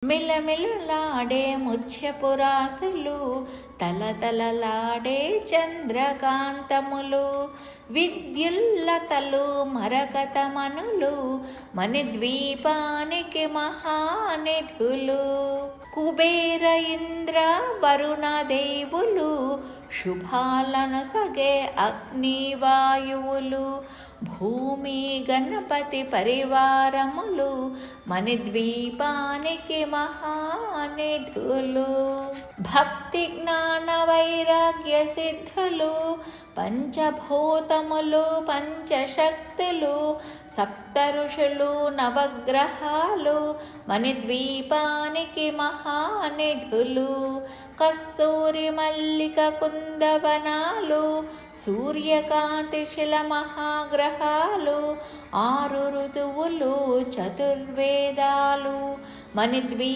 మిలమిలలాడే ముత్యపురాసులు, తలతలలాడే చంద్రకాంతములు, విద్యుల్లతలు మరకతమనులు, మణిద్వీపానికి మహానిధులు. కుబేర ఇంద్ర వరుణ దేవులు, శుభాలను సగే అగ్నివాయువులు, భూమి గణపతి పరివారములు, మణిద్వీపానికి మహానిధులు. భక్తి జ్ఞాన వైరాగ్య సిద్ధులు, పంచభూతములు పంచశక్తులు, సప్త ఋషులు నవగ్రహాలు, మణిద్వీపానికి మహానిధులు. కస్తూరి మల్లిక కుందవనాలు, సూర్యకాంతి శిల మహాగ్రహాలు, 6 ఋతువులు చతుర్వేదాలు, మణిద్వీ